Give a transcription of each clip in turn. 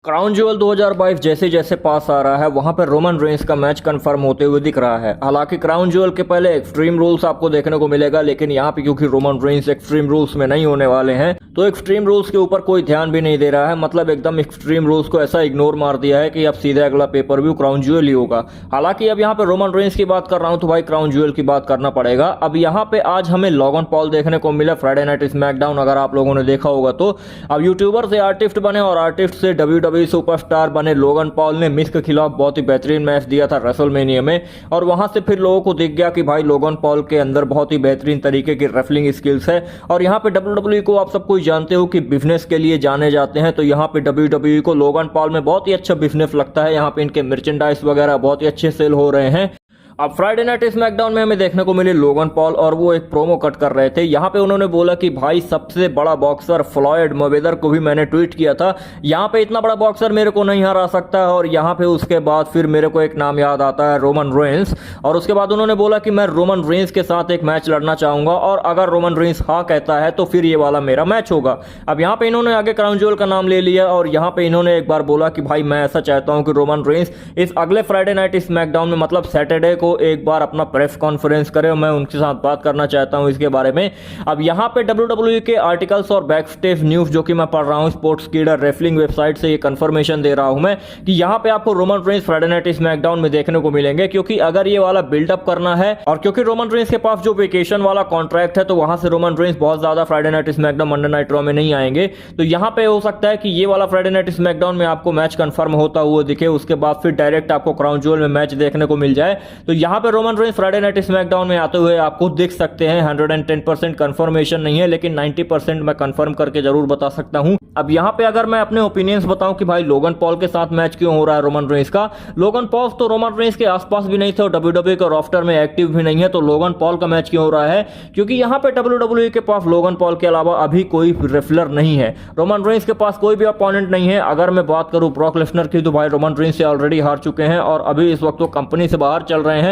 Crown jewel 2022 जैसे जैसे पास आ रहा है वहां पर रोमन रेंस का मैच कंफर्म होते हुए दिख रहा है। हालांकि क्राउन ज्वेल के पहले एक्सट्रीम रूल्स आपको देखने को मिलेगा, लेकिन यहाँ पे क्योंकि रोमन रेंस एक्सट्रीम रूल्स में नहीं होने वाले हैं तो एक्सट्रीम रूल्स के ऊपर कोई ध्यान भी नहीं दे रहा है। मतलब एकदम एक्सट्रीम रूल्स को ऐसा इग्नोर मार दिया है कि अब सीधे अगला पेपर व्यू क्राउन ज्वेल ही होगा। हालांकि अब यहाँ पे रोमन रेंस की बात कर रहा हूं तो भाई क्राउन ज्वेल की बात करना पड़ेगा। अब यहाँ पे आज हमें लोगन पॉल देखने को मिला फ्राइडे नाइट स्मैकडाउन, अगर आप लोगों ने देखा होगा तो। अब यूट्यूबर से आर्टिस्ट बने और आर्टिस्ट से WWE सुपरस्टार बने लोगन पॉल ने मिस के खिलाफ बहुत ही बेहतरीन मैच दिया था रेसलमेनिया में, और वहां से फिर लोगों को दिख गया कि भाई लोगन पॉल के अंदर बहुत ही बेहतरीन तरीके की रेसलिंग स्किल्स है। और यहाँ पे WWE को आप सब कुछ जानते हो कि बिजनेस के लिए जाने जाते हैं, तो यहाँ पे WWE को लोगन पॉल में बहुत ही अच्छा बिजनेस लगता है। यहाँ पे इनके मर्चेंडाइज वगैरह बहुत ही अच्छे सेल हो रहे हैं। अब फ्राइडे नाइट स्मैकडाउन में हमें देखने को मिले लोगन पॉल और वो एक प्रोमो कट कर रहे थे। यहाँ पे उन्होंने बोला कि भाई सबसे बड़ा बॉक्सर फ्लॉयड मेवेदर को भी मैंने ट्वीट किया था, यहाँ पे इतना बड़ा बॉक्सर मेरे को नहीं हरा सकता है। और यहाँ पे उसके बाद फिर मेरे को एक नाम याद आता है, रोमन रेंस। और उसके बाद उन्होंने बोला कि मैं रोमन रेंस के साथ एक मैच लड़ना चाहूंगा और अगर रोमन रेंस हाँ कहता है तो फिर ये वाला मेरा मैच होगा। अब यहाँ पे इन्होंने आगे क्राउन ज्वेल का नाम ले लिया और यहाँ पे इन्होंने एक बार बोला कि भाई मैं ऐसा चाहता हूँ कि रोमन रेंस इस अगले फ्राइडे नाइट स्मैकडाउन में मतलब सैटरडे को एक बार अपना प्रेस कॉन्फ्रेंस करे और मैं उनके साथ बात करना चाहता हूं इसके बारे में। अब यहां पे WWE के आर्टिकल्स और बैकस्टेज न्यूज जो कि मैं पढ़ रहा हूं स्पोर्ट्स कीडर रेसलिंग वेबसाइट से, ये कंफर्मेशन दे रहा हूं मैं कि यहां पे आपको Roman Reigns Friday night SmackDown में देखने को मिलेंगे। क्योंकि अगर ये वाला बिल्डअप करना है और क्योंकि रोमन रेंस के पास जो वेकेशन वाला कॉन्ट्रैक्ट है तो वहां से रोमन रेंस बहुत ज्यादा Friday night SmackDown Monday night raw में नहीं आएंगे। तो यहां पे हो सकता है कि ये वाला फ्राइडे नाइट स्मैकडाउन में आपको मैच कंफर्म होता हुआ दिखे, उसके बाद फिर डायरेक्ट आपको क्राउन ज्वेल में मैच देखने को मिल जाए। तो यहां पे Roman Reigns Friday night SmackDown में आते हुए आप खुद देख सकते हैं। 110% कंफर्मेशन नहीं है, लेकिन 90% मैं कंफर्म करके जरूर बता सकता हूं। अब यहां पे अगर मैं अपने ओपिनियंस बताऊं कि भाई लोगन पॉल के साथ मैच क्यों हो रहा है रोमन रेंस का, लोगन पॉल तो रोमन रेंस के आसपास भी नहीं थे और WWE के रोस्टर में एक्टिव भी नहीं है, तो लोगन पॉल का मैच क्यों हो रहा है? क्योंकि यहां पे WWE के पास लोगन पॉल के अलावा अभी कोई रेसलर नहीं है। रोमन रेंस के पास कोई भी अपोनेंट नहीं है। अगर मैं बात करूं ब्रॉक लेसनर की तो भाई रोमन रेंस से ऑलरेडी हार चुके हैं और अभी इस वक्त वो कंपनी से बाहर चल रहे हैं।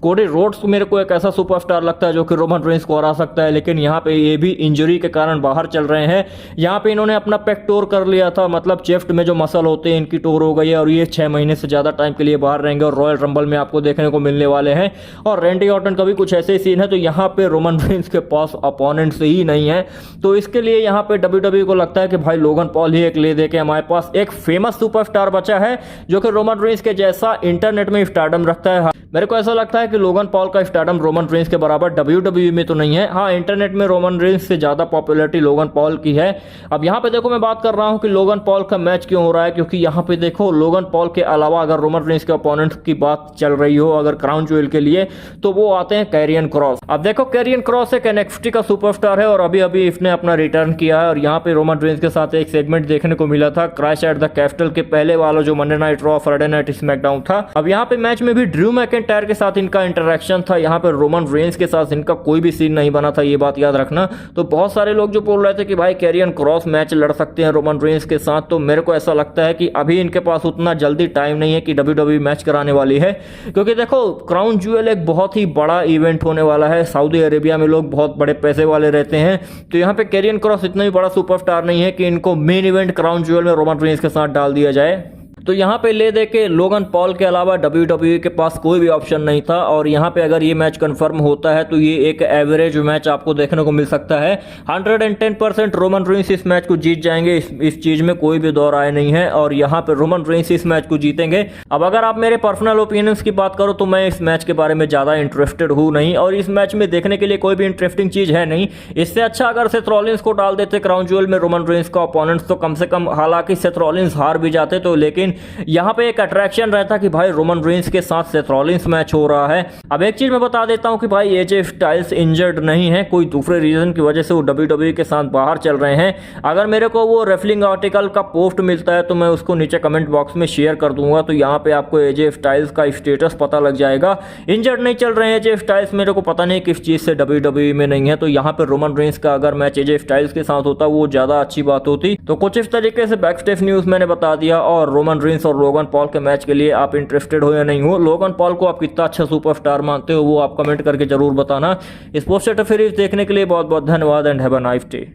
कोडी रोड्स मेरे को एक ऐसा सुपरस्टार लगता है जो कि रोमन रेंस को हरा सकता है, लेकिन यहाँ पे ये भी इंजरी के कारण बाहर चल रहे हैं। यहाँ पे इन्होंने अपना पेक टोर कर लिया था, मतलब चेस्ट में जो मसल होते हैं इनकी टोर हो गई है और ये 6 महीने से ज्यादा टाइम के लिए बाहर रहेंगे और रॉयल रंबल में आपको देखने को मिलने वाले हैं। और रैंडी ऑर्टन का भी कुछ ऐसे ही सीन है, तो यहाँ पे रोमन रेंस के पास अपोनेंट्स ही नहीं है। तो इसके लिए यहाँ पे WWE को लगता है कि भाई लोगन पॉल ही एक ले दे के हमारे पास एक फेमस सुपरस्टार बचा है जो कि रोमन रेंस के जैसा इंटरनेट में स्टारडम रखता है। मेरे को ऐसा लगता है कि लोगन पॉल का स्टारडम रोमन रेंस के बराबर WWE में तो नहीं है। हाँ, इंटरनेट में रोमन रेंस से ज्यादा पॉपुलैरिटी लोगन पॉल की है। अब यहाँ पे देखो मैं बात कर रहा हूँ कि लोगन पॉल का मैच क्यों हो रहा है, क्योंकि यहाँ पे देखो लोगन पॉल के अलावा अगर रोमन रेंस के ओपोनेंट की बात चल रही हो अगर क्राउन ज्वेल के लिए, तो वो आते हैं कैरियन क्रॉस। अब देखो कैरियन क्रॉस एक NXT का सुपरस्टार है और अभी अभी इसने अपना रिटर्न किया है और यहाँ पे रोमन रेंस के साथ एक सेगमेंट देखने को मिला था क्रैश एट द कैपिटल के पहले वाला जो Monday night raw Friday night SmackDown था। अब यहाँ पे मैच में भी ड्रू मैकिंटायर के साथ इनका इंटरेक्शन था। यहाँ पे रोमन रेंस के साथ इनका कोई भी सीन नहीं बना था, ये बात याद रखना। तो बहुत सारे लोग जो बोल रहे थे कि भाई कैरियन क्रॉस मैच लड़ सकते हैं रोमन रेंस के साथ, तो मेरे को ऐसा लगता है कि अभी इनके पास उतना जल्दी टाइम नहीं है कि WWE मैच कराने वाली है। क्योंकि देखो क्राउन ज्वेल एक बहुत ही बड़ा इवेंट होने वाला है। सऊदी अरेबिया में लोग बहुत बड़े पैसे वाले रहते हैं, तो यहाँ पे कैरियन क्रॉस इतना भी बड़ा सुपरस्टार नहीं है कि इनको मेन इवेंट क्राउन ज्वेल में रोमन रेंस के साथ डाल दिया जाए। तो यहाँ पे ले दे के लोगन पॉल के अलावा WWE के पास कोई भी ऑप्शन नहीं था। और यहाँ पे अगर ये मैच कंफर्म होता है तो ये एक एवरेज मैच आपको देखने को मिल सकता है। 110% रोमन रेंस इस मैच को जीत जाएंगे, इस चीज में कोई भी दो राय नहीं है। और यहाँ पे रोमन रेंस इस मैच को जीतेंगे। अब अगर आप मेरे पर्सनल ओपिनियंस की बात करो तो मैं इस मैच के बारे में ज्यादा इंटरेस्टेड हूँ नहीं, और इस मैच में देखने के लिए कोई भी इंटरेस्टिंग चीज है नहीं। इससे अच्छा अगर सेथ रॉलिंस को डाल देते क्राउन ज्वेल में रोमन रेंस का ओपोनेंट्स, तो कम से कम, हालांकि सेथ रॉलिंस हार भी जाते तो, लेकिन यहाँ पे एक अट्रैक्शन रहता कि भाई रोमन रेंस के साथ सेथ रॉलिंस मैच हो रहा है। अब एक चीज मैं बता देता हूं कि भाई AJ स्टाइल्स इंजर्ड नहीं है, कोई दूसरे रीजन की वजह से वो WWE के साथ बाहर चल रहे हैं। अगर मेरे को वो रेफलिंग आर्टिकल का पोस्ट मिलता है तो मैं उसको नीचे कमेंट बॉक्स में शेयर कर दूंगा, तो यहाँ पे आपको AJ स्टाइल्स का स्टेटस पता लग जाएगा। इंजर्ड नहीं चल रहे हैं AJ स्टाइल्स, मेरे को पता नहीं किस चीज से WWE में नहीं है। तो यहाँ पे रोमन रेंस का अगर मैच AJ स्टाइल्स के साथ होता वो ज्यादा अच्छी बात होती। तो कुछ इस तरीके से बैकस्टेज न्यूज मैंने बता दिया। और रोमन रेंस और लोगन पॉल के मैच के लिए आप इंटरेस्टेड हो या नहीं हो, लोगन पॉल को आप कितना अच्छा सुपरस्टार मानते हो वो आप कमेंट करके जरूर बताना। स्पोर्ट्स सेट सीरीज देखने के लिए बहुत बहुत धन्यवाद and have a nice day.